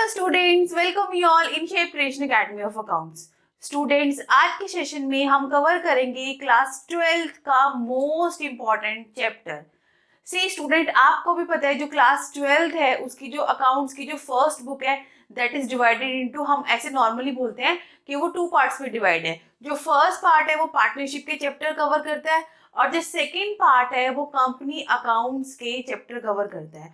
Hello students, welcome you all in shape creation academy of accounts. Students, आज के session में हम cover करेंगे क्लास 12th का मोस्ट इम्पॉर्टेंट चैप्टर। सी student, आपको भी पता है जो क्लास 12th है उसकी जो अकाउंट्स की जो फर्स्ट बुक है दैट इज डिवाइडेड इनटू, हम ऐसे नॉर्मली बोलते हैं कि वो 2 पार्ट्स में डिवाइड है। जो फर्स्ट पार्ट है वो पार्टनरशिप के चैप्टर कवर करता है और जो सेकेंड पार्ट है वो कंपनी अकाउंट्स के चैप्टर कवर करता है।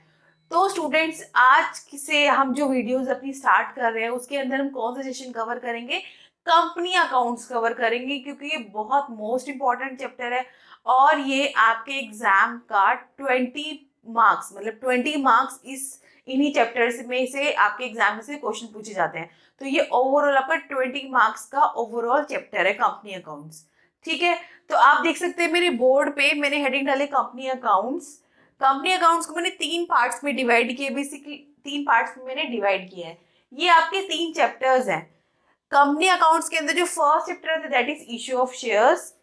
तो स्टूडेंट्स, आज से हम जो वीडियोस अपनी स्टार्ट कर रहे हैं उसके अंदर हम कौन सा सेशन कवर करेंगे? कंपनी अकाउंट्स कवर करेंगे, क्योंकि ये बहुत मोस्ट इंपॉर्टेंट चैप्टर है और ये आपके एग्जाम का 20 मार्क्स, मतलब 20 मार्क्स इन्हीं चैप्टर्स में से आपके एग्जाम में से क्वेश्चन पूछे जाते हैं। तो ये ओवरऑल आपका 20 मार्क्स का ओवरऑल चैप्टर है कंपनी अकाउंट्स। ठीक है, तो आप देख सकते हैं मेरे बोर्ड पे मैंने हेडिंग डाली कंपनी अकाउंट्स। कंपनी अकाउंट्स को मैंने 3 पार्ट्स में डिवाइड किया, बेसिकली 3 पार्ट्स में मैंने डिवाइड किया है। ये आपके 3 चैप्टर्स हैं। कंपनी अकाउंट्स के अंदर जो फर्स्ट चैप्टर है that is issue of shares,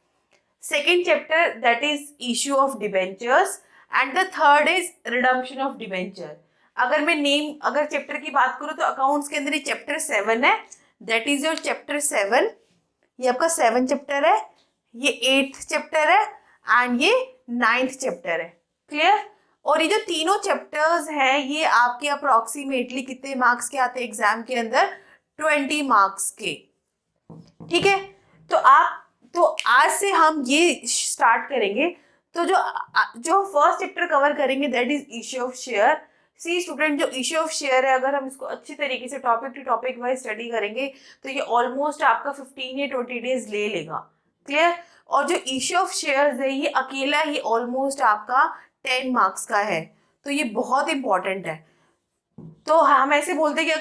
second chapter that is issue of debentures and the third is redemption of debenture. अगर चैप्टर की बात करूं तो अकाउंट्स के अंदर ये चैप्टर 7 है, दैट इज योर चैप्टर 7। ये आपका 7 चैप्टर है, ये 8th चैप्टर है एंड ये 9th चैप्टर है। क्लियर? और ये जो तीनों चैप्टर्स हैं ये आपके अप्रोक्सीमेटली कितने मार्क्स के आते हैं एग्जाम के अंदर? 20 मार्क्स के। ठीक है, तो आज से हम ये स्टार्ट करेंगे। तो जो फर्स्ट चैप्टर कवर करेंगे that is issue of share. See student, जो इश्यू ऑफ शेयर है अगर हम इसको अच्छी तरीके से topic to topic wise study करेंगे तो ये ऑलमोस्ट आपका 15 या 20 डेज ले लेगा। क्लियर? और जो इश्यू ऑफ शेयर्स है ये अकेला ही ऑलमोस्ट आपका 10 मार्क्स का है, तो ये बहुत इंपॉर्टेंट है। तो हम ऐसे बोलते हैं कि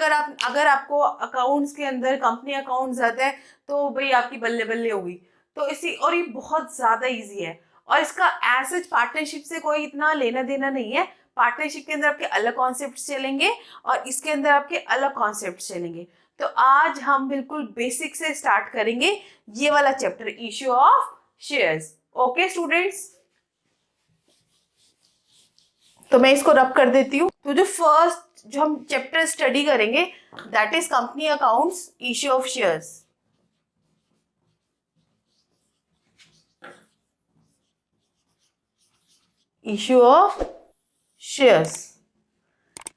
अगर आपको अकाउंट्स के अंदर कंपनी अकाउंट्स आता है तो भाई आपकी बल्ले बल्ले होगी। तो और ये बहुत ज्यादा इजी है और इसका एज पार्टनरशिप से कोई इतना लेना देना नहीं है। पार्टनरशिप के अंदर आपके अलग कॉन्सेप्ट चलेंगे और इसके अंदर आपके अलग कॉन्सेप्ट चलेंगे। तो आज हम बिल्कुल बेसिक से स्टार्ट करेंगे ये वाला chapter, issue of shares. Okay students, तो मैं इसको रब कर देती हूँ। तो जो हम चैप्टर स्टडी करेंगे that is company accounts, issue of shares. Issue of shares.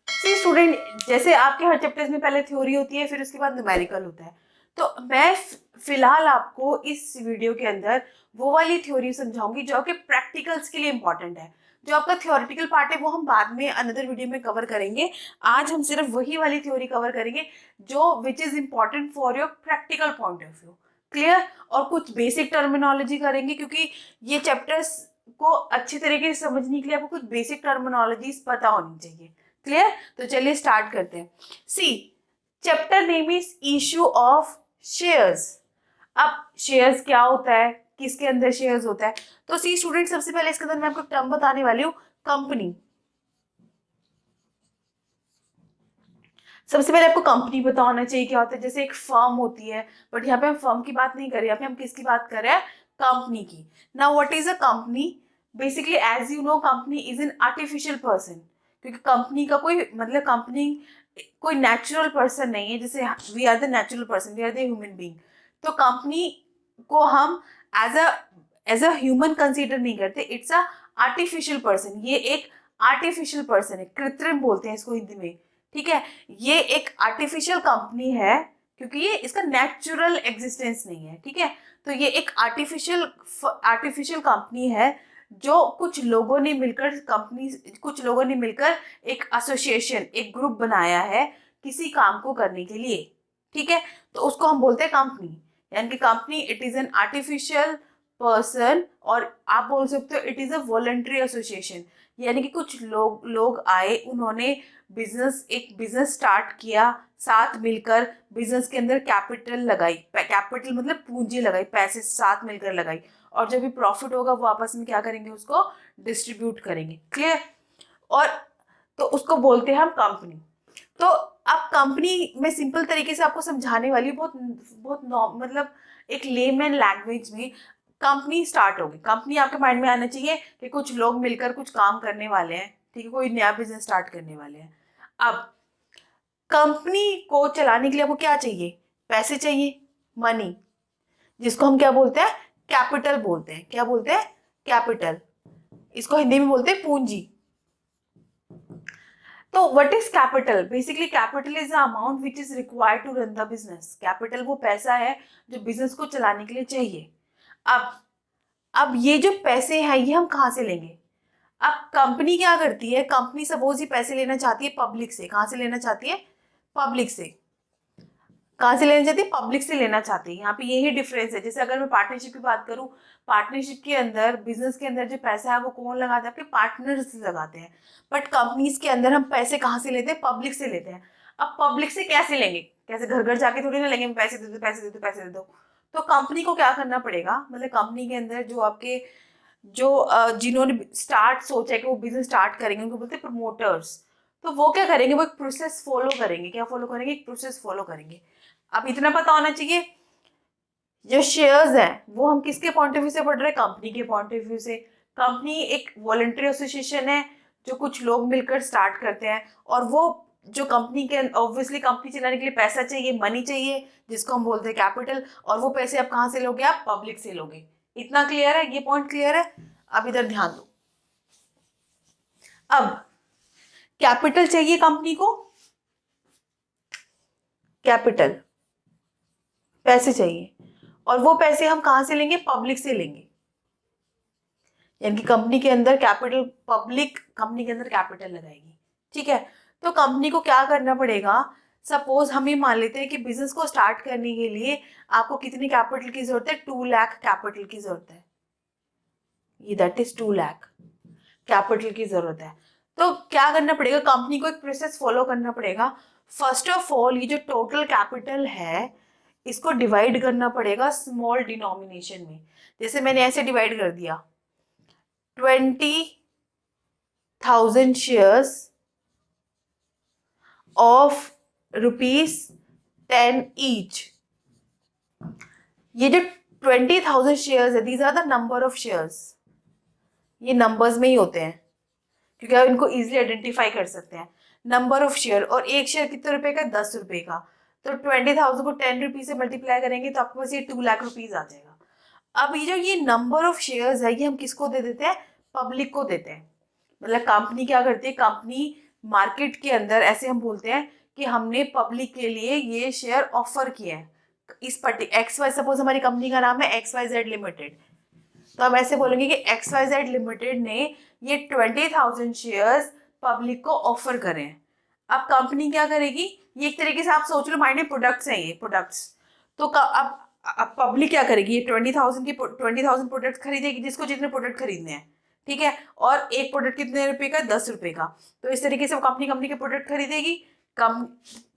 See student, जैसे आपके हर चैप्टर्स में पहले थ्योरी होती है फिर उसके बाद न्यूमेरिकल होता है। तो मैं फिलहाल आपको इस वीडियो के अंदर वो वाली थ्योरी समझाऊंगी जो आपके प्रैक्टिकल्स के लिए इंपॉर्टेंट है। जो आपका थ्योरेटिकल पार्ट है वो हम बाद में अनदर वीडियो में कवर करेंगे। आज हम सिर्फ वही वाली थ्योरी कवर करेंगे जो which is important for your practical point of view. Clear? और कुछ बेसिक टर्मिनोलॉजी करेंगे क्योंकि ये चैप्टर्स को अच्छी तरीके से समझने के लिए आपको कुछ बेसिक टर्मिनोलॉजीज पता होनी चाहिए। क्लियर? तो चलिए स्टार्ट करते हैं। See chapter name is issue of shares. अब शेयर्स क्या होता है, किसके अंदर शेयर्स होता है? तो सी स्टूडेंट, सबसे पहले इसके अंदर मैं आपको टर्म बताने वाली हूँ, कंपनी। सबसे पहले आपको कंपनी पता होना चाहिए क्या होता है। जैसे एक फर्म होती है, बट यहाँ पे हम फर्म की बात नहीं कर रहे, यहाँ पे हम किसकी बात कर रहे हैं? कंपनी की। Now what is a company? Basically as you know company is an artificial person, क्योंकि कंपनी का कंपनी कोई नेचुरल पर्सन नहीं है। जैसे we are the natural person, we are the human being. तो कंपनी को हम एज अ ह्यूमन कंसीडर नहीं करते, इट्स अ आर्टिफिशियल पर्सन। ये एक आर्टिफिशियल पर्सन है, कृत्रिम बोलते हैं इसको हिंदी में। ठीक है, ये एक आर्टिफिशियल कंपनी है क्योंकि ये इसका नेचुरल एग्जिस्टेंस नहीं है। ठीक है, तो ये एक आर्टिफिशियल कंपनी है जो कुछ लोगों ने मिलकर एक एसोसिएशन, एक ग्रुप बनाया है किसी काम को करने के लिए। ठीक है, तो उसको हम बोलते हैं कंपनी। यानी कि company it is an artificial person, और आप बोल सकते हो it is a voluntary association. यानी कि कुछ लोग आए, उन्होंने एक बिजनेस स्टार्ट किया, साथ मिलकर बिजनेस के अंदर कैपिटल लगाई। कैपिटल मतलब पूंजी लगाई, पैसे साथ मिलकर लगाई, और जब भी प्रॉफिट होगा वो आपस में क्या करेंगे? उसको डिस्ट्रीब्यूट करेंगे। क्लियर? और तो उसको बोलते हैं हम कंपनी। तो अब कंपनी में सिंपल तरीके से आपको समझाने वाली मतलब एक लेमैन लैंग्वेज में कंपनी स्टार्ट होगी। कंपनी आपके माइंड में आना चाहिए कि कुछ लोग मिलकर कुछ काम करने वाले हैं। ठीक है, कोई नया बिजनेस स्टार्ट करने वाले हैं। अब कंपनी को चलाने के लिए आपको क्या चाहिए? पैसे चाहिए, मनी, जिसको हम क्या बोलते हैं? कैपिटल बोलते हैं। क्या बोलते हैं? कैपिटल। इसको हिंदी में बोलते हैं पूंजी। तो what is capital? Basically capital is the amount which is required to run the business. Capital वो पैसा है जो बिजनेस को चलाने के लिए चाहिए। अब ये जो पैसे हैं ये हम कहाँ से लेंगे? अब कंपनी क्या करती है? कंपनी सपोज ये पैसे लेना चाहती है पब्लिक से। कहाँ से लेना चाहती है? पब्लिक से। कहाँ से लेना चाहती है? पब्लिक से लेना चाहती है। यहाँ पे यही डिफरेंस है। जैसे अगर मैं पार्टनरशिप की बात करूँ, पार्टनरशिप के अंदर, बिजनेस के अंदर जो पैसा है वो कौन लगाते हैं? आपके पार्टनर्स लगाते हैं। बट कंपनीज के अंदर हम पैसे कहाँ से लेते हैं? पब्लिक से लेते हैं। अब पब्लिक से कैसे लेंगे? कैसे घर घर जाके थोड़ी ना लेंगे, पैसे दे दो, पैसे दे दो, पैसे दे दो। तो कंपनी को क्या करना पड़ेगा? मतलब कंपनी के अंदर जो आपके जिन्होंने स्टार्ट सोचा है कि वो बिजनेस स्टार्ट करेंगे, उनको बोलते हैं प्रमोटर्स। तो वो क्या करेंगे? वो एक प्रोसेस फॉलो करेंगे। क्या फॉलो करेंगे? एक प्रोसेस फॉलो करेंगे। अब इतना पता होना चाहिए, जो शेयर्स हैं वो हम किसके पॉइंट ऑफ व्यू से पढ़ रहे हैं? कंपनी के पॉइंट ऑफ व्यू से। कंपनी एक वॉलंटरी एसोसिएशन है जो कुछ लोग मिलकर स्टार्ट करते हैं, और वो जो कंपनी के, ऑब्वियसली कंपनी चलाने के लिए पैसा चाहिए, मनी चाहिए, जिसको हम बोलते हैं कैपिटल। और वो पैसे आप कहाँ से लोगे? आप पब्लिक से लोगे। इतना क्लियर है? ये पॉइंट क्लियर है? अब इधर ध्यान दो। अब कैपिटल चाहिए कंपनी को, कैपिटल, पैसे चाहिए, और वो पैसे हम कहाँ से लेंगे? पब्लिक से लेंगे। यानी कि कंपनी के अंदर कैपिटल, पब्लिक कंपनी के अंदर कैपिटल लगाएगी। ठीक है? तो कंपनी को क्या करना पड़ेगा? सपोज हम ये मान लेते हैं कि बिजनेस को स्टार्ट करने के लिए आपको कितनी कैपिटल की जरूरत है? 2 लाख कैपिटल की जरूरत है। ये दैट इज 2 लाख कैपिटल की जरूरत है। तो क्या करना पड़ेगा? कंपनी को एक प्रोसेस फॉलो करना पड़ेगा। फर्स्ट ऑफ ऑल, ये जो टोटल कैपिटल है इसको डिवाइड करना पड़ेगा स्मॉल डिनोमिनेशन में। जैसे मैंने ऐसे डिवाइड कर दिया, 20,000 शेयर्स ऑफ ₹10 ईच। ये जो 20,000 शेयर्स है, these are the number of shares. ये नंबर्स में ही होते हैं क्योंकि आप इनको इजीली आइडेंटिफाई कर सकते हैं। नंबर ऑफ शेयर, और एक शेयर कितने रुपए का? 10 रुपए का। तो 20,000 को 10 रुपीज से मल्टीप्लाई करेंगे तो आपके पास ये 2 लाख रुपीज आ जाएगा। अब ये जो ये नंबर ऑफ शेयर्स है ये हम किसको दे देते हैं? पब्लिक को देते हैं। मतलब कंपनी क्या करती है? कंपनी मार्केट के अंदर, ऐसे हम बोलते हैं कि हमने पब्लिक के लिए ये शेयर ऑफर किए हैं। इस पर्टिकुलर एक्स वाई, सपोज हमारी कंपनी का नाम है XYZ लिमिटेड, तो हम ऐसे बोलेंगे कि XYZ लिमिटेड ने ये 20,000 शेयर्स पब्लिक को ऑफर करे हैं। अब कंपनी क्या करेगी? ये एक तरीके से आप सोच लो माइंड में प्रोडक्ट्स हैं, ये प्रोडक्ट्स। तो अब पब्लिक क्या करेगी? ये 20,000 प्रोडक्ट खरीदेगी, जिसको जितने प्रोडक्ट खरीदने हैं। ठीक है? और एक प्रोडक्ट कितने रुपए का? 10 रुपए का। तो इस तरीके से वो कंपनी के प्रोडक्ट खरीदेगी। कम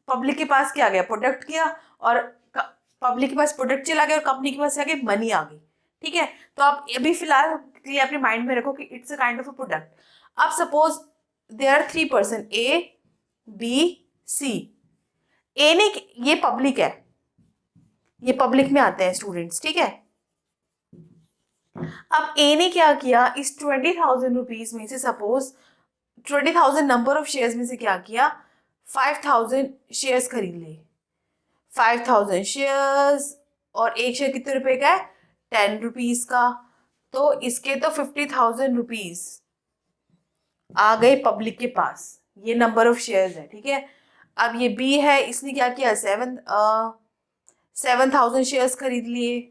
पब्लिक के पास क्या आ गया? प्रोडक्ट किया, और पब्लिक के पास प्रोडक्ट चला गया, और कंपनी के पास आगे मनी आ गई। ठीक है? तो आप अभी फिलहाल ये अपने माइंड में रखो कि it's a kind of a product. अब suppose there are 3 person, A, B, C। A ने, ये पब्लिक है, ये पब्लिक में आते हैं स्टूडेंट्स। ठीक है? अब ए ने क्या किया? इस 20,000 रुपीज में से, सपोज 20,000 नंबर ऑफ शेयर्स में से क्या किया? 5,000 शेयर्स खरीद लिए। 5,000 शेयर्स, और एक शेयर कितने रुपए का है? 10 रुपीज का। तो इसके तो 50,000 रुपीज आ गए पब्लिक के पास। ये नंबर ऑफ शेयर्स है। ठीक है? अब ये बी है, इसने क्या किया? 7,000 शेयर्स खरीद लिए,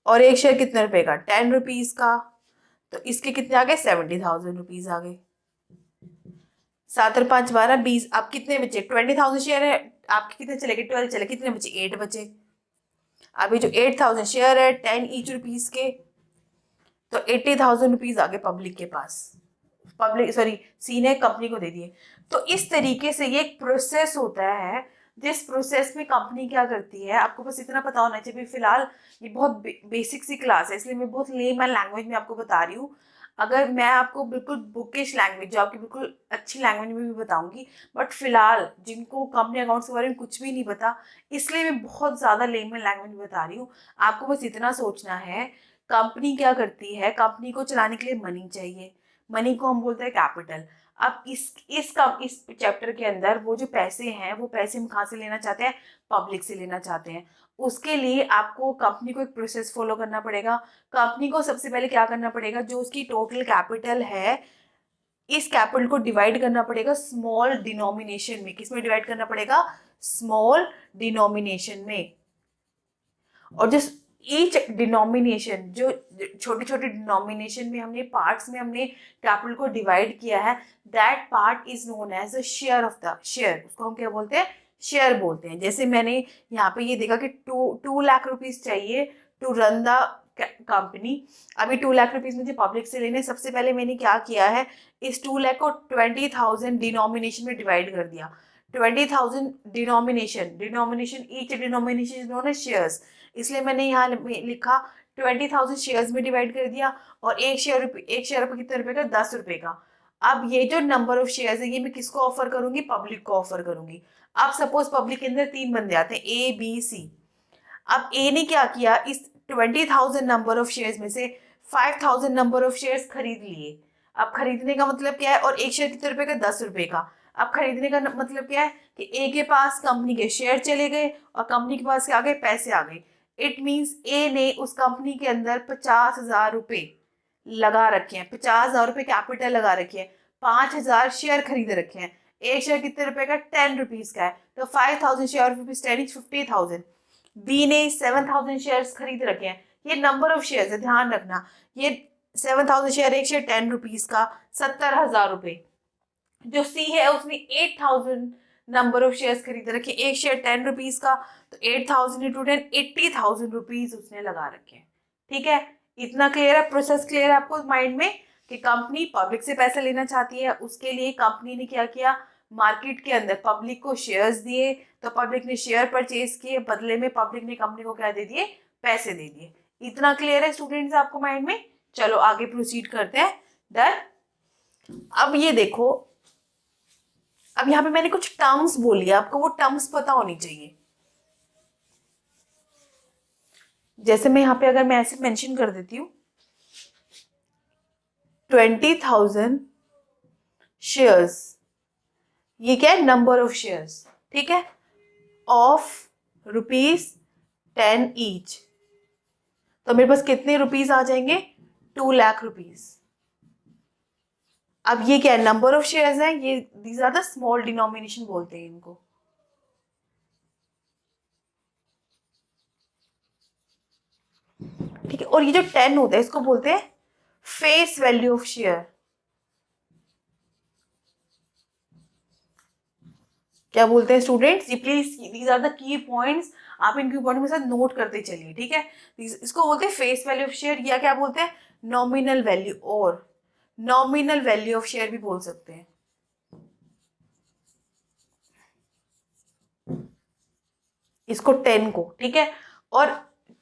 और एक शेयर कितने रुपए का? 10 रुपीज का। तो इसके कितने आ गए? 70,000 रुपीज आ गए। 7 और 5 12 20। अब कितने बचे? 20,000 शेयर है आपके, कितने चले गए? 12 चले। कितने बचे? 8 बचे। अभी जो 8,000 शेयर है 10 ईच रुपीज के, तो 80,000 रुपीज आ गए पब्लिक के पास। पब्लिक, सॉरी, सी ने कंपनी को दे दिए। तो इस तरीके से ये एक प्रोसेस होता है, जिस प्रोसेस में कंपनी क्या करती है। आपको बस इतना पता होना चाहिए। फिलहाल ये बहुत बेसिक सी क्लास है, इसलिए मैं बहुत लेमन लैंग्वेज में आपको बता रही हूँ। अगर मैं आपको बिल्कुल बुकिश लैंग्वेज, जो आपकी बिल्कुल अच्छी लैंग्वेज में भी बताऊंगी, बट फिलहाल जिनको कंपनी अकाउंट्स के बारे में कुछ भी नहीं पता, इसलिए मैं बहुत ज़्यादा लेमन लैंग्वेज में बता रही हूँ। आपको बस इतना सोचना है, कंपनी क्या करती है? कंपनी को चलाने के लिए मनी चाहिए, मनी को हम बोलते हैं कैपिटल। अब इस चैप्टर के अंदर वो जो पैसे हैं वो पैसे हम कहाँ से लेना चाहते हैं, पब्लिक से लेना चाहते हैं। उसके लिए आपको कंपनी को एक प्रोसेस फॉलो करना पड़ेगा। कंपनी को सबसे पहले क्या करना पड़ेगा, जो उसकी टोटल कैपिटल है इस कैपिटल को डिवाइड करना पड़ेगा स्मॉल डिनोमिनेशन में। किसमें डिवाइड करना पड़ेगा, स्मॉल डिनोमिनेशन में। और जिस ईच डिनोमिनेशन, जो छोटे छोटे डिनोमिनेशन में हमने पार्ट्स में हमने कैपिटल को डिवाइड किया है, that part is known as a share of the share. उसको हम क्या बोलते हैं, शेयर बोलते हैं। जैसे मैंने यहाँ पे ये देखा कि 2 लाख रुपीज चाहिए टू रन द कंपनी। अभी 2 लाख रुपीज मुझे पब्लिक से लेने, सबसे पहले मैंने क्या किया है, इस 2 लाख को 20,000 डिनोमिनेशन में डिवाइड कर दिया। 20,000 denomination each denomination is known as shares, इसलिए मैंने यहाँ लिखा 20,000 शेयर्स में डिवाइड कर दिया। और एक शेयर पर कितने रुपए का, 10 रुपए का। अब ये जो नंबर ऑफ शेयर्स है ये मैं किसको ऑफर करूंगी, पब्लिक को ऑफर करूंगी। अब सपोज पब्लिक के अंदर 3 बंदे आते हैं, ए बी सी। अब ए ने क्या किया, इस 20,000 नंबर ऑफ शेयर्स में से 5,000 नंबर ऑफ शेयर्स खरीद लिए। अब खरीदने का मतलब क्या है, और एक शेयर कितने रुपए का, 10 रुपए का। अब खरीदने का मतलब क्या है कि ए के पास कंपनी के शेयर चले गए और कंपनी के पास क्या आ गए, पैसे आ गए। इट मीन्स ए ने उस कंपनी के अंदर 50,000 रुपए लगा रखे हैं, 50,000 रुपए कैपिटल लगा रखे हैं, 5,000 शेयर खरीद रखे हैं। एक शेयर कितने रुपए का, 10 रुपीज का है, तो 5,000 शेयर रुपीज 10 इज 50,000। बी ने 7,000 शेयर्स खरीद रखे हैं, ये नंबर ऑफ शेयर्स है, ध्यान रखना। ये 7,000 शेयर, एक शेयर 10 रुपीज का, 70,000 रुपए। जो सी है उसने 8,000 नंबर ऑफ शेयर्स खरीद रखे, एक शेयर 10 रुपीज का, तो 8,000 इंटू 10 80,000 रुपीज उसने लगा रखे हैं। ठीक है, इतना क्लियर है, प्रोसेस क्लियर है आपको माइंड में कि कंपनी पब्लिक से पैसा लेना चाहती है। उसके लिए कंपनी ने क्या किया, मार्केट के अंदर पब्लिक को शेयर्स दिए, तो पब्लिक ने शेयर परचेज किए, बदले में पब्लिक ने कंपनी को क्या दे दिए, पैसे दे दिए। इतना क्लियर है स्टूडेंट्स आपको माइंड में। चलो आगे प्रोसीड करते हैं। डन। अब ये देखो, अब यहाँ पे मैंने कुछ टर्म्स बोली है, आपको वो टर्म्स पता होनी चाहिए। जैसे मैं यहाँ पे अगर मैं ऐसे मेंशन कर देती हूँ 20,000 शेयर्स, ये क्या है, नंबर ऑफ शेयर्स, ठीक है, ऑफ ₹10 ईच। तो मेरे पास कितने रुपीज आ जाएंगे, 2 लाख रुपीज। अब ये क्या है, नंबर ऑफ शेयर्स हैं, ये these are the small denomination बोलते हैं इनको। ठीक है, और ये जो 10 होता है इसको बोलते हैं फेस वैल्यू ऑफ शेयर। क्या बोलते हैं स्टूडेंट्स, ये please these are the key points, आप इन की पॉइंट में साथ नोट करते चलिए। ठीक है, इसको बोलते हैं फेस वैल्यू ऑफ शेयर, या क्या बोलते हैं, नॉमिनल वैल्यू, और नॉमिनल वैल्यू ऑफ शेयर भी बोल सकते हैं। इसको 10 को, ठीक है, और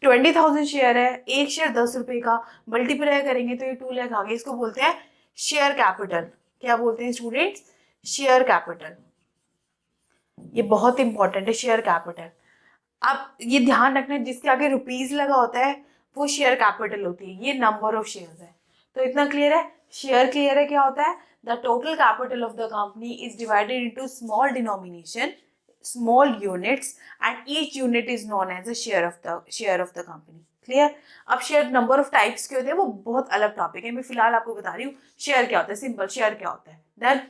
20,000 शेयर है, एक शेयर 10 रुपए का, मल्टीप्लाई करेंगे तो ये 2 लाख आ गए। इसको बोलते हैं शेयर कैपिटल। क्या बोलते हैं स्टूडेंट्स, शेयर कैपिटल। ये बहुत इंपॉर्टेंट है, शेयर कैपिटल। अब ये ध्यान रखना, जिसके आगे रुपीज लगा होता है वो शेयर कैपिटल होती है, ये नंबर ऑफ शेयर्स है। तो इतना क्लियर है, शेयर क्लियर है। क्या होता है, the total capital of the company is divided into small denomination, small units, and each unit is known as a share of the company. Clear. अब share number of types के होते हैं, वो बहुत अलग टॉपिक है, मैं फिलहाल आपको बता रही हूँ शेयर क्या होता है, सिंपल शेयर क्या होता है। देन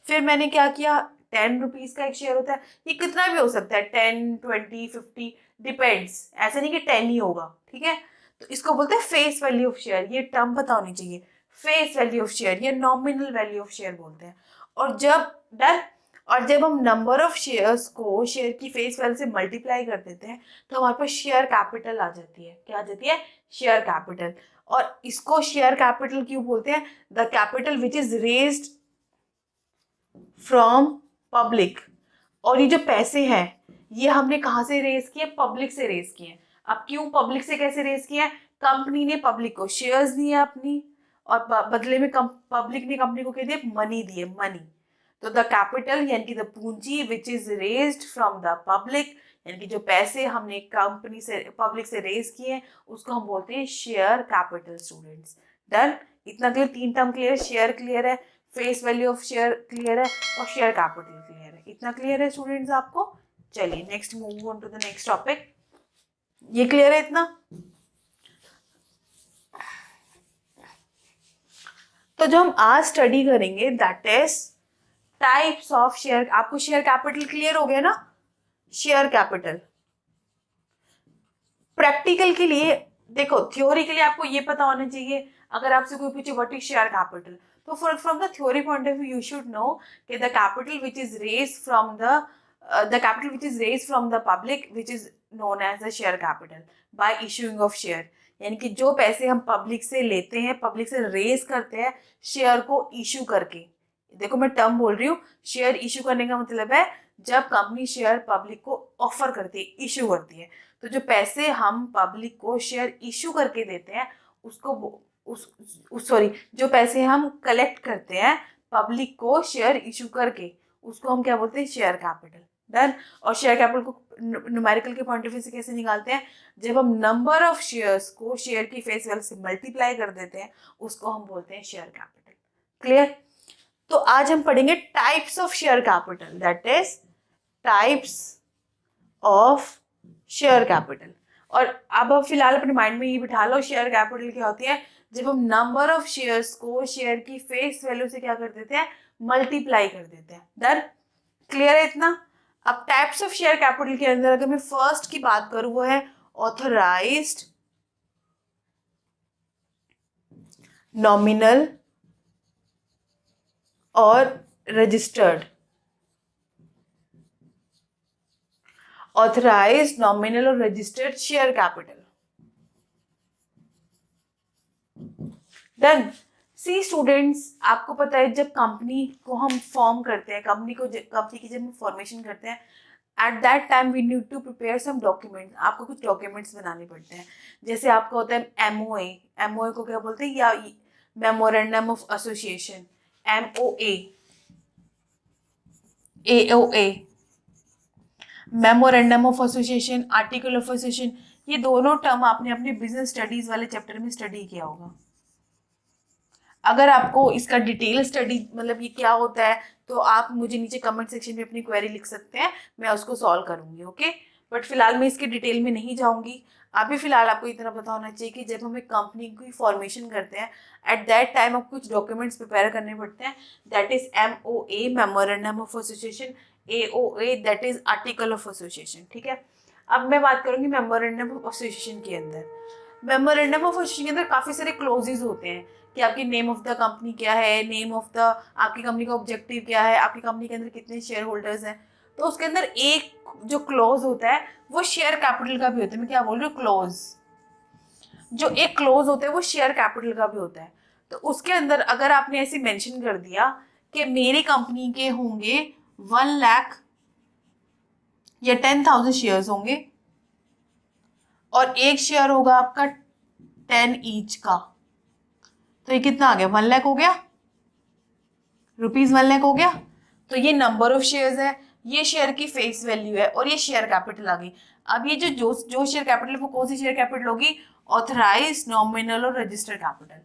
फिर मैंने क्या किया, 10 रुपीज का एक शेयर होता है, ये कितना भी हो सकता है, 10, 20, 50, डिपेंड्स, ऐसा नहीं कि 10 ही होगा। ठीक है, तो इसको बोलते हैं फेस वैल्यू ऑफ शेयर, ये टर्म पता होनी चाहिए, फेस वैल्यू ऑफ शेयर या नॉमिनल वैल्यू ऑफ शेयर बोलते हैं। और जब हम नंबर ऑफ शेयर्स को शेयर की फेस वैल्यू से मल्टीप्लाई कर देते हैं तो हमारे पास शेयर कैपिटल आ जाती है। क्या आ जाती है, शेयर कैपिटल। और इसको शेयर कैपिटल क्यों बोलते हैं, the capital which is raised from public. और ये जो पैसे हैं ये हमने कहाँ से रेज किए, पब्लिक से रेज किए। अब क्यों पब्लिक से, कैसे रेज किए हैं, कंपनी ने पब्लिक को शेयर्स दिए अपनी, और बदले में पब्लिक ने कंपनी को क्या दिए, मनी दिए, मनी। तो द कैपिटल यानी कि द पूंजी which is raised from the public, यानी कि जो पैसे हमने कंपनी से, पब्लिक से रेज किए उसको हम बोलते हैं शेयर कैपिटल। स्टूडेंट्स डन, इतना क्लियर, 3 टर्म क्लियर है, शेयर क्लियर है, face value of share clear है और शेयर कैपिटल क्लियर है। इतना क्लियर है स्टूडेंट्स आपको? चलिए next move on to the next topic. ये क्लियर है इतना? तो जो हम आज स्टडी करेंगे that is types of share. आपको शेयर कैपिटल क्लियर हो गया ना? शेयर कैपिटल प्रैक्टिकल के लिए देखो, थ्योरी के लिए आपको ये पता होना चाहिए। अगर आपसे कोई पूछे व्हाट इज शेयर कैपिटल, तो from the theory point of view you should know कि the capital which is raised from the public which is known as the share capital by issuing of share. यानी कि जो पैसे हम public से लेते हैं, पब्लिक से रेज करते हैं शेयर को इशू करके। देखो मैं टर्म बोल रही हूँ, शेयर इशू करने का मतलब है जब कंपनी शेयर पब्लिक को ऑफर करती है, इशू करती है। तो जो पैसे हम पब्लिक को शेयर इशू करके देते हैं उसको सॉरी, जो पैसे हम कलेक्ट करते हैं पब्लिक को शेयर इशू करके, उसको हम क्या बोलते हैं? Share capital. डन। और शेयर कैपिटल को न्यूमेरिकल के पॉइंट ऑफ व्यू से कैसे निकालते हैं? जब हम नंबर ऑफ शेयर्स को शेयर की फेस वैल्यू से मल्टीप्लाई कर देते हैं, उसको हम बोलते हैं शेयर कैपिटल। क्लियर? तो आज हम पढ़ेंगे types of share capital, that is types of share capital. और अब फिलहाल अपने माइंड में ये बिठा लो, शेयर कैपिटल क्या होती है? जब हम नंबर ऑफ शेयर्स को शेयर की फेस वैल्यू से क्या कर देते हैं? मल्टीप्लाई कर देते हैं। डन? क्लियर है इतना? अब टाइप्स ऑफ शेयर कैपिटल के अंदर अगर मैं फर्स्ट की बात करूं, वो है ऑथराइज्ड, नॉमिनल और रजिस्टर्ड। ऑथराइज्ड, नॉमिनल और रजिस्टर्ड शेयर कैपिटल। डन। सी स्टूडेंट्स, आपको पता है जब कंपनी को हम फॉर्म करते हैं, कंपनी की जब हम फॉर्मेशन करते हैं, at that time we need to prepare some documents. आपको कुछ डॉक्यूमेंट्स बनाने पड़ते हैं। जैसे आपका होता है एमओए। एमओए को क्या बोलते हैं? या memorandum of association, MOA, AOA, memorandum of association, article of association. ये दोनों टर्म आपने अपने बिजनेस स्टडीज वाले चैप्टर में स्टडी किया होगा। अगर आपको इसका डिटेल स्टडी मतलब ये क्या होता है, तो आप मुझे नीचे कमेंट सेक्शन में अपनी क्वेरी लिख सकते हैं, मैं उसको सॉल्व करूंगी। ओके? बट फिलहाल मैं इसके डिटेल में नहीं जाऊंगी। अभी फिलहाल आपको इतना पता होना चाहिए कि जब हम एक कंपनी की फॉर्मेशन करते हैं, एट दैट टाइम आपको कुछ डॉक्यूमेंट्स प्रिपेयर करने पड़ते हैं। That is MOA, memorandum of association, AOA that is article of association. ठीक है? अब मैं बात करूंगी मेमोरेंडम ऑफ एसोसिएशन के अंदर। मेमोरेंडम ऑफ एसोसिएशन के अंदर काफ़ी सारे क्लोजेज होते हैं कि आपकी नेम ऑफ द कंपनी क्या है, नेम ऑफ द आपकी कंपनी का ऑब्जेक्टिव क्या है, आपकी कंपनी के अंदर कितने शेयर होल्डर्स हैं। तो उसके अंदर एक जो क्लोज होता है वो शेयर कैपिटल का भी होता है। मैं क्या बोल रही हूँ? क्लोज। जो एक क्लोज होता है वो शेयर कैपिटल का भी होता है। तो उसके अंदर अगर आपने ऐसे मेंशन कर दिया कि मेरी कंपनी के होंगे 1 लाख या 10,000 शेयर्स होंगे और एक शेयर होगा आपका 10 ईच का, तो ये कितना आ गया? 1 लाख हो गया, रुपीज 1 लाख हो गया। तो ये नंबर ऑफ शेयर्स है, ये शेयर की फेस वैल्यू है और ये शेयर कैपिटल आ गई। अब ये जो शेयर कैपिटल है वो कौन सी शेयर कैपिटल होगी? ऑथराइज्ड, नॉमिनल और रजिस्टर्ड कैपिटल।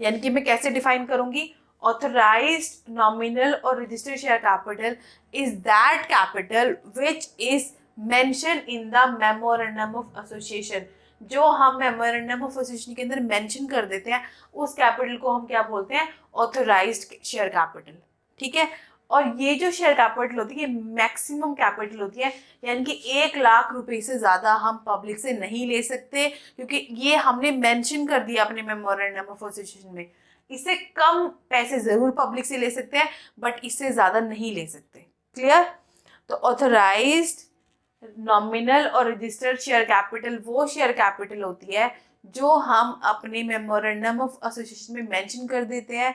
यानी कि मैं कैसे डिफाइन करूंगी? ऑथराइज्ड, नॉमिनल और registered share capital is that capital which is mention in the memorandum of association. जो हम मेमोरेंडम ऑफ एसोसिएशन के अंदर मेंशन कर देते हैं उस कैपिटल को हम क्या बोलते हैं? Authorised share capital. ठीक है? और ये जो शेयर कैपिटल होती है मैक्सिमम कैपिटल होती है, यानी कि 1 लाख रुपए से ज़्यादा हम पब्लिक से नहीं ले सकते, क्योंकि ये हमने मेंशन कर दिया अपने मेमोरेंडम ऑफ एसोसिएशन में। इससे कम पैसे ज़रूर पब्लिक से ले सकते हैं बट इससे ज़्यादा नहीं ले सकते। क्लियर? तो ऑथराइज्ड, नॉमिनल और रजिस्टर्ड शेयर कैपिटल वो शेयर कैपिटल होती है जो हम अपने मेमोरेंडम ऑफ एसोसिएशन में मेंशन कर देते हैं।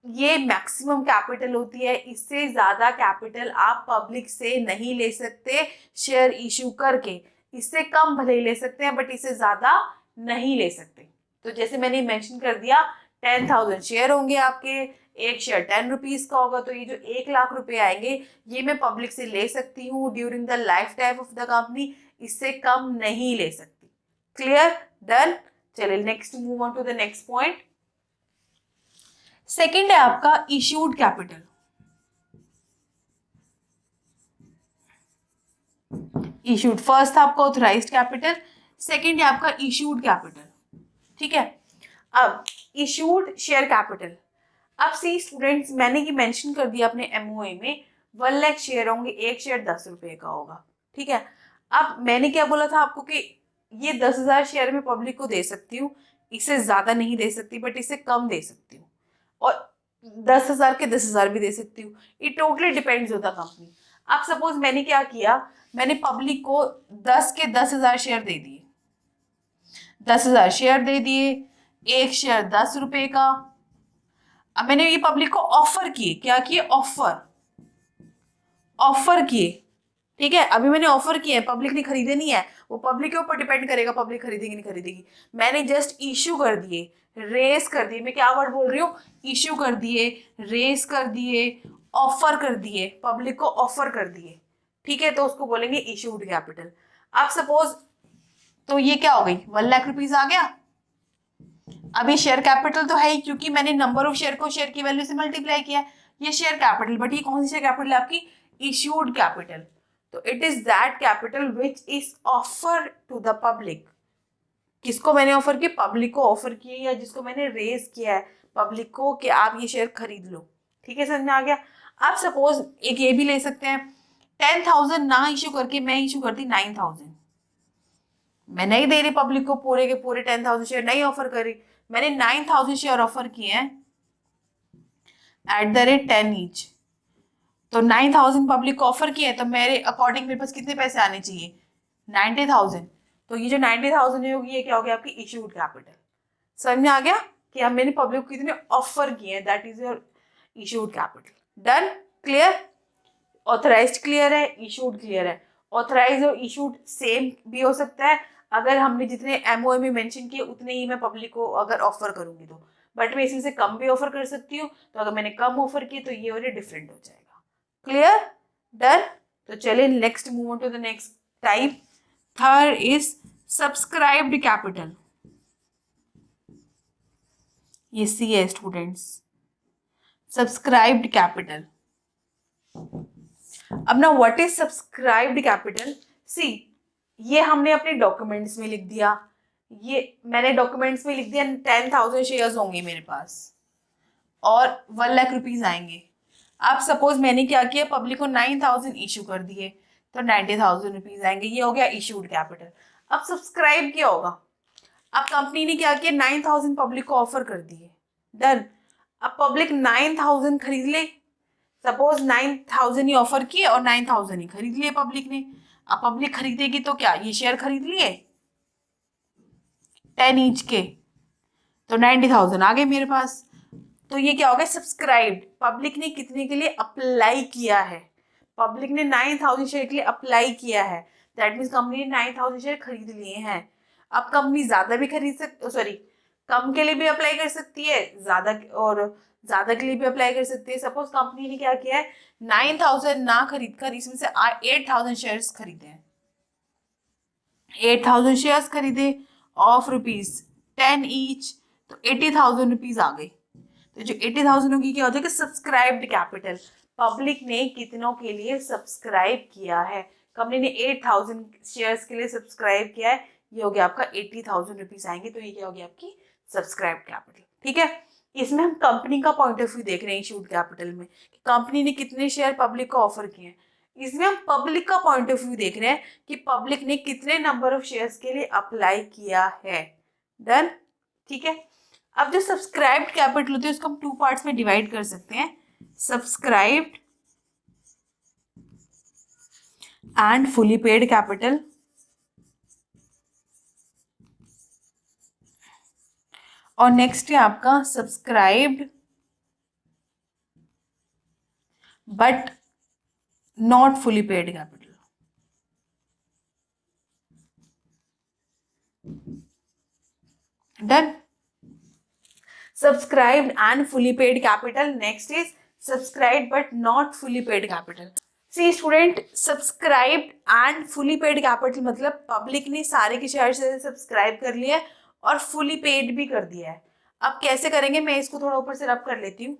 ये मैक्सिमम कैपिटल होती है, इससे ज़्यादा कैपिटल आप पब्लिक से नहीं ले सकते शेयर इशू करके। इससे कम भले ही ले सकते हैं बट इससे ज़्यादा नहीं ले सकते। तो जैसे मैंने मेंशन कर दिया 10,000 शेयर होंगे आपके, एक शेयर 10 रुपीज़ का होगा, तो ये जो 1 लाख रुपए आएंगे ये मैं पब्लिक से ले सकती हूँ during the life time of the company, इससे कम नहीं ले सकती। क्लियर? डन? चलिए next move on to the next point. Second है आपका इश्यूड कैपिटल। इश्यूड, फर्स्ट था आपका ऑथराइज्ड कैपिटल, सेकंड है आपका इश्यूड कैपिटल। ठीक है, अब इश्यूड शेयर कैपिटल। अब सी स्टूडेंट्स, मैंने ये मेंशन कर दिया अपने एमओए में 1 लाख शेयर होंगे, एक शेयर 10 रुपए का होगा। ठीक है, अब मैंने क्या बोला था आपको कि ये 10,000 शेयर में पब्लिक को दे सकती हूँ, इससे ज्यादा नहीं दे सकती बट इससे कम दे सकती हूँ, और 10,000 के 10,000 भी दे सकती हूँ। It totally depends on the company. अब सपोज मैंने क्या किया, मैंने पब्लिक को 10 के 10,000 शेयर दे दिए, 10,000 शेयर दे दिए, एक शेयर 10 रुपए का। अब मैंने ये पब्लिक को ऑफर किए, क्या किए, ऑफर किए। ठीक है, अभी मैंने ऑफर किए, पब्लिक ने खरीदे नहीं है, वो पब्लिक के ऊपर डिपेंड करेगा पब्लिक खरीदेगी नहीं खरीदेगी। मैंने जस्ट इश्यू कर दिए, रेस कर दिए, मैं क्या वर्ड बोल रही हूँ, इश्यू कर दिए, रेस कर दिए, ऑफर कर दिए, पब्लिक को ऑफर कर दिए। ठीक है, तो उसको बोलेंगे इश्यूड कैपिटल। अब सपोज, तो ये क्या हो गई, 1 लाख रुपीज आ गया। अभी शेयर कैपिटल तो है ही, क्योंकि मैंने नंबर ऑफ शेयर को शेयर की वैल्यू से मल्टीप्लाई किया है, ये शेयर कैपिटल। बट ये कौन सी शेयर कैपिटल है आपकी, इश्यूड कैपिटल। तो it is that capital which is offer to the public. किसको मैंने ऑफर किया, पब्लिक को ऑफर किया, या जिसको मैंने रेज किया है पब्लिक को कि आप ये शेयर खरीद लो। ठीक है, समझ में आ गया। आप सपोज एक ये भी ले सकते हैं, 10,000 ना इश्यू करके मैं इश्यू करती 9,000। मैं नहीं दे रही पब्लिक को पूरे के पूरे 10,000 शेयर, नहीं ऑफर करी, मैंने 9,000 शेयर ऑफर किए हैं @ 10 ईच। तो 9,000 पब्लिक को ऑफर किए, तो मेरे अकॉर्डिंग मेरे पास कितने पैसे आने चाहिए, 90,000। तो ये जो 90,000 होगी, ये क्या हो गया आपकी इश्यूड कैपिटल। समझ में आ गया कि अब मैंने पब्लिक को कितने ऑफर किए हैं, that is your issued capital. Done, clear. Authorised clear है, इशूड क्लियर है। ऑथराइज और इशूड सेम भी हो सकता है, अगर हमने जितने एमओए में मेंशन किए उतने ही मैं पब्लिक को अगर ऑफर करूंगी तो, बट मैं इसी से कम भी ऑफर कर सकती हूँ। तो अगर मैंने कम ऑफर किए तो ये और ये डिफरेंट हो जाएगा। Clear, done. तो चलिए next move on to the next type. Third is subscribed capital. ये सी है स्टूडेंट्स, सब्सक्राइब्ड कैपिटल। अब ना what is subscribed capital, see ये हमने अपने डॉक्यूमेंट्स में लिख दिया, ये मैंने डॉक्यूमेंट्स में लिख दिया 10,000 शेयर्स होंगे मेरे पास और 1 लाख रुपीज आएंगे। अब सपोज मैंने क्या किया, पब्लिक को 9,000 इशू कर दिए, तो 90,000 रुपीज आएंगे, ये हो गया इशूड कैपिटल। अब सब्सक्राइब क्या होगा, अब कंपनी ने क्या किया, 9,000 पब्लिक को ऑफर कर दिए, डन। अब पब्लिक 9,000 खरीद ले, सपोज 9,000 ही ऑफर किए और 9,000 ही खरीद लिए पब्लिक ने। अब पब्लिक खरीदेगी तो क्या, ये शेयर खरीद लिए 10 ईच के, तो 90,000 आ गए मेरे पास। तो ये क्या हो गया, सब्सक्राइब्ड। पब्लिक ने कितने के लिए अप्लाई किया है, पब्लिक ने 9,000 शेयर के लिए अप्लाई किया है, दैट मीन्स कंपनी ने 9,000 शेयर खरीद लिए हैं। अब कंपनी ज्यादा भी खरीद सकती, सॉरी कम के लिए भी अप्लाई कर सकती है, ज्यादा और ज्यादा के लिए भी अप्लाई कर सकती है। सपोज कंपनी ने क्या किया है, 9,000 ना खरीद कर इसमें से 8,000 शेयर्स खरीदे हैं, 8,000 शेयर्स खरीदे ऑफ ₹10 ईच, तो 80,000 रुपीज आ गई। तो जो 80,000 होगी क्या हो जाएगा, सब्सक्राइब्ड कैपिटल। पब्लिक ने कितनों के लिए सब्सक्राइब किया है, कंपनी ने 8,000 शेयर्स के लिए सब्सक्राइब किया है, ये हो गया आपका 80,000 रुपीज आएंगे, तो ये क्या हो गया आपकी सब्सक्राइब कैपिटल। ठीक है, इसमें हम कंपनी का पॉइंट ऑफ व्यू देख रहे हैं इशूड कैपिटल में, कि कंपनी ने कितने शेयर पब्लिक को ऑफर किए हैं। इसमें हम पब्लिक का पॉइंट ऑफ व्यू देख रहे हैं कि पब्लिक ने कितने नंबर ऑफ शेयर्स के लिए अप्लाई किया है, डन। ठीक है, अब जो सब्सक्राइब्ड कैपिटल होती है उसको हम 2 पार्ट्स में डिवाइड कर सकते हैं, subscribed and fully paid capital. और नेक्स्ट है आपका subscribed but not fully paid capital. Done, subscribed and fully paid capital. Next is subscribed but not fully paid capital. See student, subscribed and fully paid capital मतलब public ने सारे के share से subscribe कर लिया और फुली पेड भी कर दिया है। अब कैसे करेंगे, मैं इसको थोड़ा ऊपर से रब कर लेती हूँ।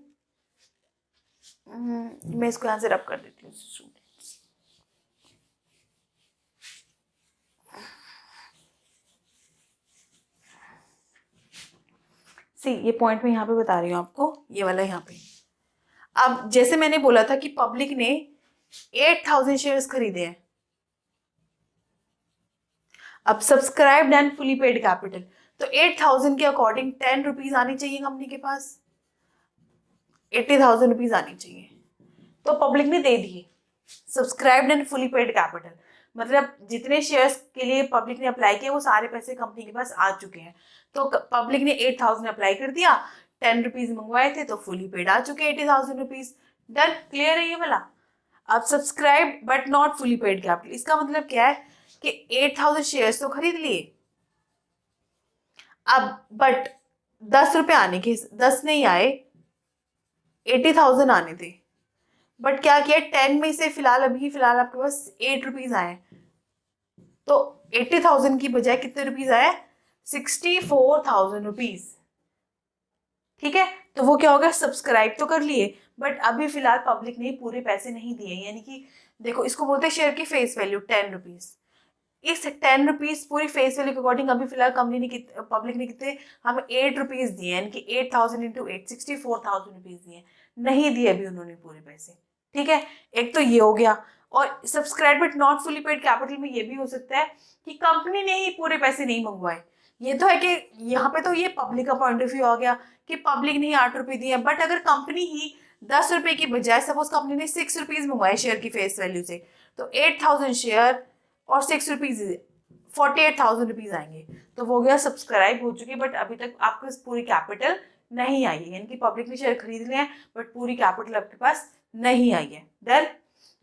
मैं इसको यहाँ से रब कर देती हूँ। सी ये पॉइंट मैं यहाँ पे बता रही हूँ आपको, ये वाला यहाँ पे। अब जैसे मैंने बोला था कि पब्लिक ने 8000 शेयर्स खरीदे हैं। अब subscribed and fully paid capital, तो 8000 के अकॉर्डिंग 10 रुपीज आनी चाहिए कंपनी के पास, 80,000 रुपीज आनी चाहिए, तो पब्लिक ने दे दिए। Subscribed and fully paid capital मतलब जितने शेयर्स के लिए पब्लिक ने अप्लाई किया वो सारे पैसे कंपनी के पास आ चुके हैं। तो पब्लिक ने 8000 अप्लाई कर दिया, 10 रुपीज मंगवाए थे तो फुली पेड आ चुके 80,000 रुपीज। डन, क्लियर है ये वाला। अब subscribed but not fully paid capital, इसका मतलब क्या है कि 8000 शेयर्स तो खरीद लिए, अब बट 10 रुपए आने के 10 नहीं आए, 80,000 आने थे, बट क्या किया 10 में से फिलहाल आपके पास 8 रुपीज आए, तो 80,000 की बजाय कितने रुपीज आए, 64,000 रुपीज। ठीक है, तो वो क्या होगा, सब्सक्राइब तो कर लिए बट अभी फिलहाल पब्लिक ने पूरे पैसे नहीं दिए, यानी कि देखो इसको बोलते हैं शेयर की फेस वैल्यू 10 रुपीज। इस 10 रुपीज पूरी फेस वैल्यू के अकॉर्डिंग अभी फिलहाल कंपनी ने पब्लिक ने कितने हमें 8 रुपीज दिए, यानी कि 8000 इंटू 8 64,000 रुपीज दिए, नहीं दिए अभी उन्होंने पूरे पैसे। ठीक है, एक तो ये हो गया। और subscribe but not fully paid capital में ये भी हो सकता है कि कंपनी ने ही पूरे पैसे नहीं मंगवाए। ये तो है कि यहाँ पे तो ये पब्लिक का पॉइंट ऑफ व्यू आ गया कि पब्लिक ने ही 8 रुपए दिए, बट अगर कंपनी ही 10 रुपए की बजाय सपोज कंपनी ने 6 रुपीज मंगवाए शेयर की फेस वैल्यू से, तो 8000 शेयर और 6 रुपीज 48,000 रुपीज आएंगे, तो वो गया सब्सक्राइब हो चुकी, बट अभी तक आपको पूरी कैपिटल नहीं आई है, यानी कि पब्लिक ने शेयर खरीद लिया है बट पूरी कैपिटल आपके पास नहीं आई है। डन,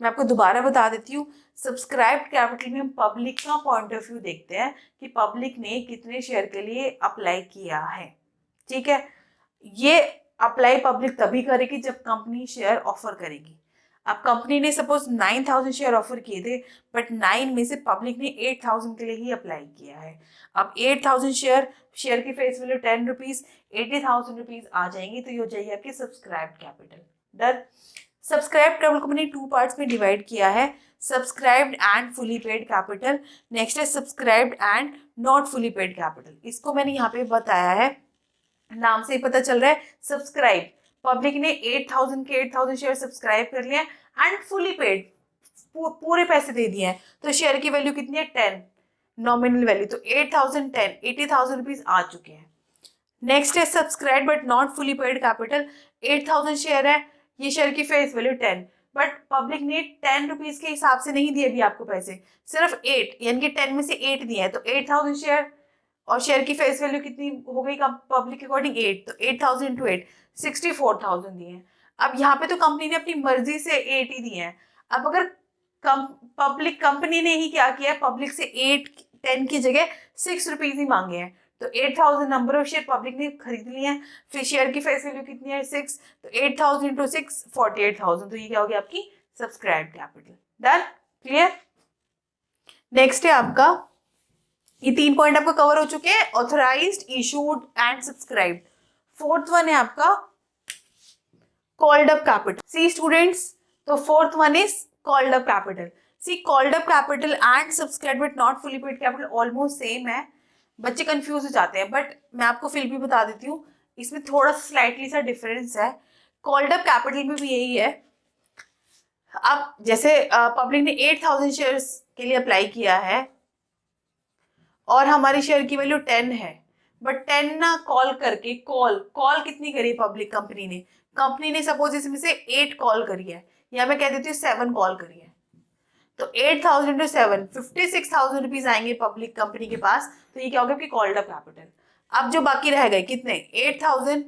मैं आपको दोबारा बता देती हूँ, सब्सक्राइब्ड कैपिटल में हम पब्लिक का पॉइंट ऑफ व्यू देखते हैं कि पब्लिक ने कितने शेयर के लिए अप्लाई किया है। ठीक है, ये अप्लाई पब्लिक तभी करेगी जब कंपनी शेयर ऑफर करेगी। अब कंपनी ने सपोज 9000 शेयर ऑफर किए थे बट 9 में से पब्लिक ने 8000 के लिए ही अप्लाई किया है। अब 8000 शेयर की फेस वैल्यू 10 रुपीज, 80,000 रुपीज आ जाएंगे, तो ये हो जाएगी आपकी subscribed capital. Done, subscribed capital को मैंने 2 पार्ट्स में डिवाइड किया है, subscribed and fully paid capital, next है subscribed and not fully paid capital. इसको मैंने यहाँ पे बताया है, नाम से ही पता चल रहा है, सब्सक्राइब पब्लिक ने 8000 के 8000 शेयर सब्सक्राइब कर लिए एंड फुली पेड पूरे पैसे दे दिए हैं, तो शेयर की वैल्यू कितनी है 10 नॉमिनल वैल्यू, तो 8000 10 80,000 रुपीज आ चुके हैं। नेक्स्ट है subscribe but not fully paid capital, 8000 share है, ये शेयर की फेस वैल्यू 10, बट पब्लिक ने 10 रुपीज के हिसाब से नहीं दिए अभी आपको पैसे, सिर्फ 8 यानी कि 10 में से 8 दिए हैं, तो 8000 शेयर और शेयर की फेस वैल्यू कितनी हो गई पब्लिक के अकॉर्डिंग 8, तो 8000 इंटू 8 64,000 दिए हैं। अब यहाँ पे तो कंपनी ने अपनी मर्जी से 8 ही दिए हैं। अब अगर पब्लिक कंपनी ने ही क्या किया, पब्लिक से 8 10 की जगह 6 रुपीज ही मांगे हैं, तो 8000 नंबर ऑफ शेयर पब्लिक ने खरीद लिए हैं, फिर शेयर की फेस वैल्यू कितनी है 6, तो 8000 इंटू 6 48,000, तो ये क्या हो गया आपकी subscribe capital. Done, clear. Next है आपका, ये 3 पॉइंट आपका कवर हो चुके हैं, authorised, issued and subscribed. Fourth one है आपका called up capital. See students, तो fourth one is called up capital. See called up capital and subscribed but not fully paid capital almost same है, बच्चे confuse हो जाते हैं, but मैं आपको फिर भी बता देती हूँ, इसमें थोड़ा सा स्लाइटली सा डिफरेंस है। कॉल्ड अप कैपिटल में भी यही है, अब जैसे पब्लिक ने 8000 शेयर्स के लिए अप्लाई किया है और हमारी शेयर की वैल्यू 10 है, बट 10 ना कॉल करके कॉल कितनी करी पब्लिक कंपनी ने सपोज इसमें से 8 कॉल करी है, या मैं कह देती हूँ 7 कॉल करी है, तो 8000 इंटू 7 56,000 रुपीज आएंगे पब्लिक कंपनी के पास, तो ये क्या होगा आपकी कॉल्ड अप कैपिटल। अब जो बाकी रह गए कितने 8000,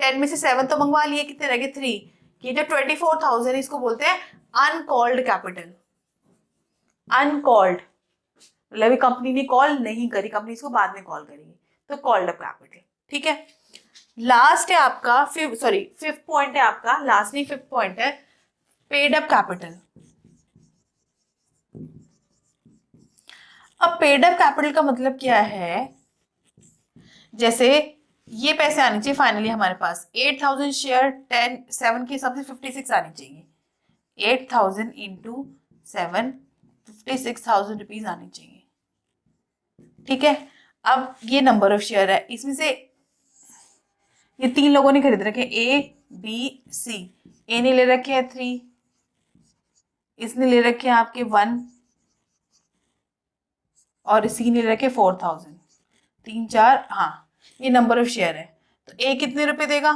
10 में से 7 तो मंगवा लिए, कितने रह गए 3, ये जो 24,000 इसको बोलते हैं अनकॉल्ड कैपिटल। अनकॉल्ड मतलब कंपनी ने कॉल नहीं करी, कंपनी इसको बाद में कॉल करेगी, तो कॉल्ड अप कैपिटल। ठीक है, लास्ट है आपका फिफ्थ पॉइंट है आपका, लास्ट नहीं फिफ्थ पॉइंट है पेड अप कैपिटल। अब पेड अप कैपिटल का मतलब क्या है, जैसे ये पैसे आने चाहिए फाइनली हमारे पास 8,000 शेयर 7 के हिसाब से 56 आनी चाहिए। 8,000 इंटू 7 56,000 रुपीज आनी चाहिए। ठीक है, अब ये नंबर ऑफ शेयर है, इसमें से ये 3 लोगों ने खरीद रखे ए बी सी। ए ने ले रखे हैं 3, इसने ले रखे हैं आपके 1 और सी ने ले रखे 4,000। 3 4, हाँ ये नंबर ऑफ शेयर है। तो ए कितने रुपए देगा?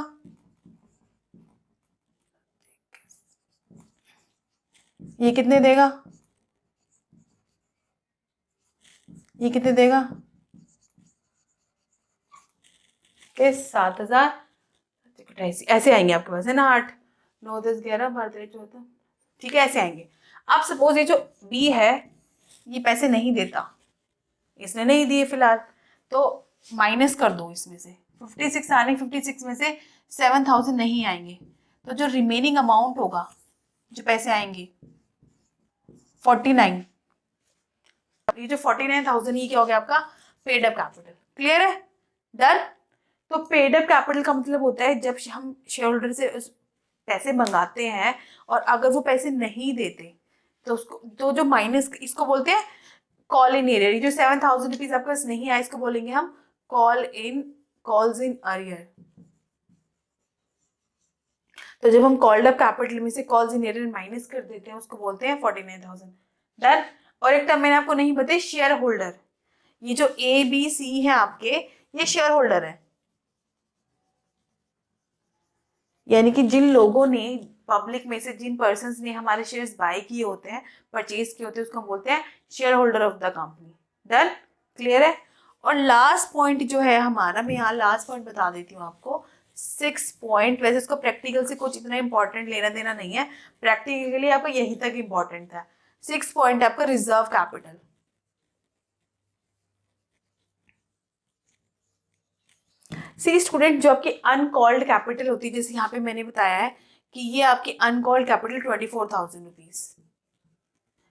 ये कितने देगा? ये कितने देगा? 7,000 ऐसे आएंगे आपके पास, है ना। 8 9 10 11 12 13 14, ठीक है, ऐसे आएंगे। अब सपोज ये जो बी है ये पैसे नहीं देता, इसने नहीं दिए फिलहाल, तो माइनस कर दो इसमें से 56 आने, 56 में से 7,000 नहीं आएंगे, तो जो रिमेनिंग अमाउंट होगा, जो पैसे आएंगे 49। ये जो 49,000 ये क्या हो गया आपका पेड अप कैपिटल। क्लियर है? डन। तो पेड अप कैपिटल का मतलब होता है जब हम शेयर होल्डर से पैसे मंगाते हैं और अगर वो पैसे नहीं देते तो उसको, तो जो माइनस, इसको बोलते हैं कॉल इन एरियर। ये जो 7,000 रुपीज आपके पास नहीं आया इसको बोलेंगे हम कॉल्स इन अरियर। तो जब हम कॉल्ड अप कैपिटल में से कॉल्स इन एरियर माइनस कर देते हैं उसको बोलते हैं 49,000। डन। और एक टर्म मैंने आपको नहीं बताया, शेयर होल्डर। ये जो ए बी सी है आपके, ये शेयर होल्डर है, यानी कि जिन लोगों ने पब्लिक में से, जिन पर्सन्स ने हमारे शेयर्स बाय किए होते हैं, परचेज किए होते हैं, उसको हम बोलते हैं share holder of the company. Done. Clear है? और लास्ट पॉइंट जो है हमारा, मैं यहाँ लास्ट पॉइंट बता देती हूँ आपको। 6 पॉइंट, वैसे इसको प्रैक्टिकल से कुछ इतना इंपॉर्टेंट लेना देना नहीं है, प्रैक्टिकल के लिए आपका यही तक इंपॉर्टेंट था। 6 पॉइंट आपका रिजर्व कैपिटल। सी स्टूडेंट, जो आपकी अनकॉल्ड कैपिटल होती है, जैसे यहाँ पे मैंने बताया है कि ये आपकी अनकॉल्ड कैपिटल 24,000 रुपीज,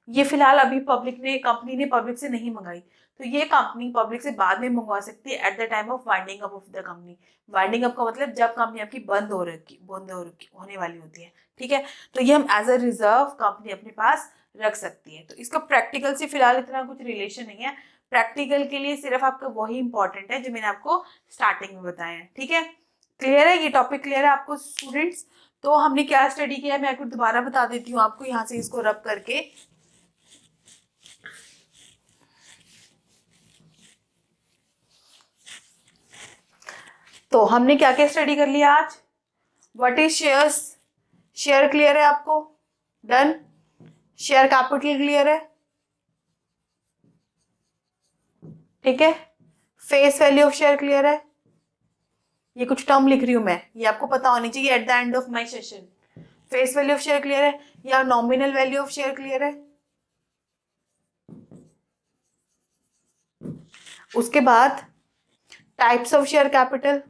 ये फिलहाल अभी कंपनी ने पब्लिक से नहीं मंगाई, तो ये कंपनी पब्लिक से बाद में मंगवा सकती है at the time of winding up of the company. Winding up का मतलब जब कंपनी आपकी होने वाली होती है। ठीक है, तो ये हम एज अ रिजर्व कंपनी अपने पास रख सकती है। तो इसका प्रैक्टिकल से फिलहाल इतना कुछ रिलेशन नहीं है, प्रैक्टिकल के लिए सिर्फ आपका वही इंपॉर्टेंट है जो मैंने आपको स्टार्टिंग में बताया है। ठीक है, क्लियर है? ये टॉपिक क्लियर है आपको स्टूडेंट्स? तो हमने क्या स्टडी किया है मैं आपको दोबारा बता देती हूँ आपको, यहाँ से इसको रब करके। तो हमने क्या क्या स्टडी कर लिया आज? What is shares, share clear है आपको? डन। शेयर कैपिटल क्लियर है? ठीक है। Face value of share clear है? ये कुछ टर्म लिख रही हूं मैं, ये आपको पता होनी चाहिए at the end of my session. Face value of share clear है या nominal value of share clear है? उसके बाद टाइप्स ऑफ शेयर कैपिटल,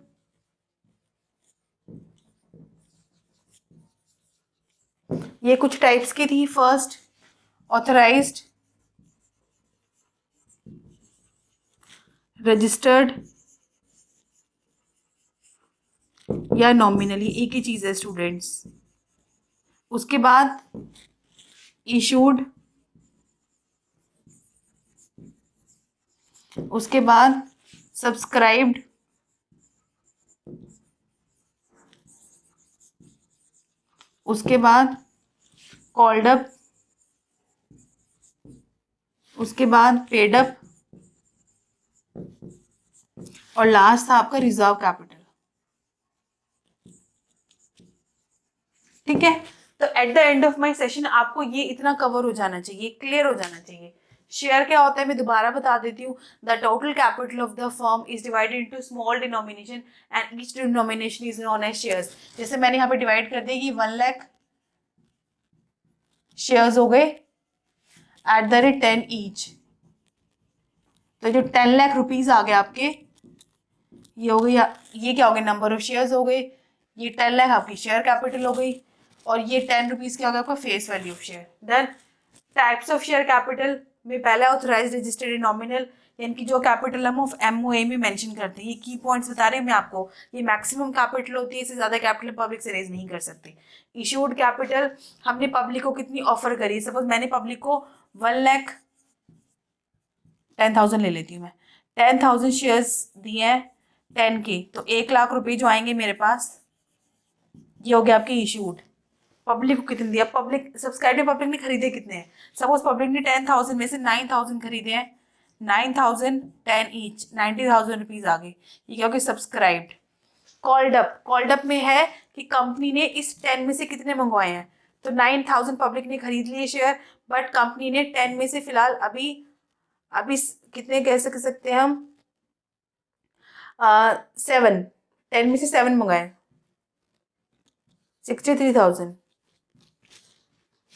ये कुछ टाइप्स की थी। फर्स्ट ऑथराइज्ड, रजिस्टर्ड या नॉमिनली, एक ही चीज है स्टूडेंट्स। उसके बाद इशूड, उसके बाद सब्सक्राइब्ड, उसके बाद कॉल्ड अप, उसके बाद पेड अप, और लास्ट था आपका रिजर्व कैपिटल। ठीक है, तो at the end of my session आपको ये इतना कवर हो जाना चाहिए, क्लियर हो जाना चाहिए। शेयर क्या होता है मैं दोबारा बता देती हूँ। The total capital of the firm is divided into small denomination and each denomination is known as shares. जैसे मैंने यहाँ पे डिवाइड कर दिया कि 1 लाख शेयर्स हो गए एट द रेट 10 ईच, तो जो 10 लाख रुपीज आ गए आपके, ये हो गई, ये क्या हो गए नंबर ऑफ शेयर्स हो गए, ये 10 लाख आपकी शेयर कैपिटल हो गई, और ये 10 रुपीज क्या हो गया आपका face value of share. Then types of share capital में पहला ऑथराइज्ड, रजिस्टर्ड, नॉमिनल। यानी कि जो कैपिटल हम ऑफ MOA में मेंशन करते हैं, ये की पॉइंट्स बता रहे हैं मैं आपको, ये मैक्सिमम कैपिटल होती है, इससे ज़्यादा कैपिटल पब्लिक से रेज नहीं कर सकते। इशूड कैपिटल हमने पब्लिक को कितनी ऑफर करी, सपोज मैंने पब्लिक को 1,10,000 ले लेती हूँ मैं, 10,000 शेयर्स दिए हैं 10K, तो 1,00,000 रुपये जो आएंगे मेरे पास, ये हो गया आपके इशूड। पब्लिक को कितने दिया, पब्लिक सब्सक्राइबर पब्लिक ने खरीदे कितने हैं, सपोज पब्लिक ने 10,000 में से 9,000 खरीदे हैं, 9,000 10 ईच 90,000 रुपीज आ गए, ये क्या हो गया सब्सक्राइब्ड। कॉल्ड अप में है कि कंपनी ने इस 10 में से कितने मंगवाए हैं, तो 9,000 पब्लिक ने खरीद लिए शेयर, बट कंपनी ने 10 में से फिलहाल अभी अभी कितने कह सकते हैं हम, 7, 10 में से 7 मंगाए, 63,000,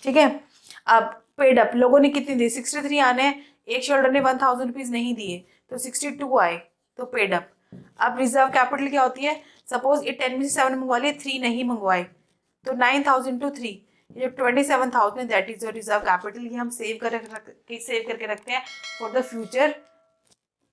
ठीक है। अब पेड अप लोगों ने कितने दिए, 63 आने, एक शेयर ने 1,000 रुपीज नहीं दिए, तो 62 आए, तो पेड अप। अब रिजर्व कैपिटल क्या होती है, सपोज ये 10 में से 7 मंगवा लिए, 3 नहीं मंगवाए, तो 9,000 टू 3, ये 27,000, that is your reserve capital. ये हम सेव करके रखते हैं फॉर द फ्यूचर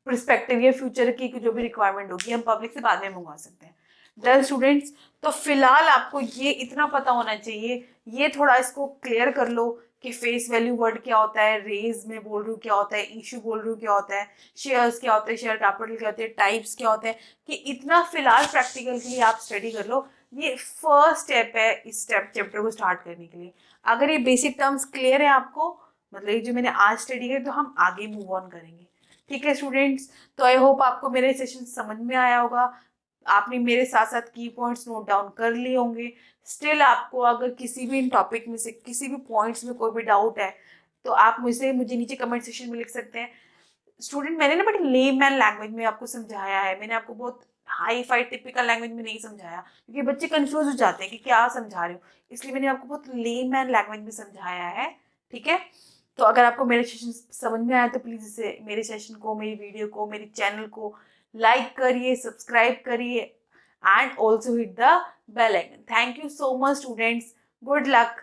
परस्पेक्टिव, ये फ्यूचर की जो भी रिक्वायरमेंट होगी हम पब्लिक से बाद में मंगवा सकते हैं। डन स्टूडेंट्स, तो फिलहाल आपको ये इतना पता होना चाहिए, ये थोड़ा इसको क्लियर कर लो कि फेस वैल्यू वर्ड क्या होता है, रेज में बोल रही हूँ क्या होता है, इशू बोल रही हूँ क्या होता है, शेयर्स क्या होते हैं, शेयर कैपिटल क्या होते हैं, टाइप्स क्या होते हैं, कि इतना फिलहाल प्रैक्टिकल के लिए आप स्टडी कर लो। ये फर्स्ट स्टेप है इस चैप्टर को स्टार्ट करने के लिए। अगर ये बेसिक टर्म्स क्लियर है आपको, मतलब ये जो मैंने आज स्टडी किया, तो हम आगे मूव ऑन करेंगे। ठीक है स्टूडेंट्स, तो आई होप आपको मेरे सेशन समझ में आया होगा, आपने मेरे साथ साथ की पॉइंट्स नोट डाउन कर लिए होंगे। स्टिल आपको अगर किसी भी इन टॉपिक में से किसी भी पॉइंट्स में कोई भी डाउट है, तो आप मुझे नीचे कमेंट सेक्शन में लिख सकते हैं। स्टूडेंट, मैंने ना बड़ी लेमैन लैंग्वेज में आपको समझाया है, मैंने आपको बहुत हाई फाई टिपिकल लैंग्वेज में नहीं समझाया, क्योंकि बच्चे कंफ्यूज हो जाते हैं कि क्या समझा रहे हो, इसलिए मैंने आपको बहुत लेमैन लैंग्वेज में समझाया है। ठीक है, तो अगर आपको मेरे सेशन समझ में आया तो प्लीज़ इसे, मेरे सेशन को, मेरी वीडियो को, मेरे चैनल को लाइक करिए, सब्सक्राइब करिए, and also hit the bell icon. Thank you so much students, good luck.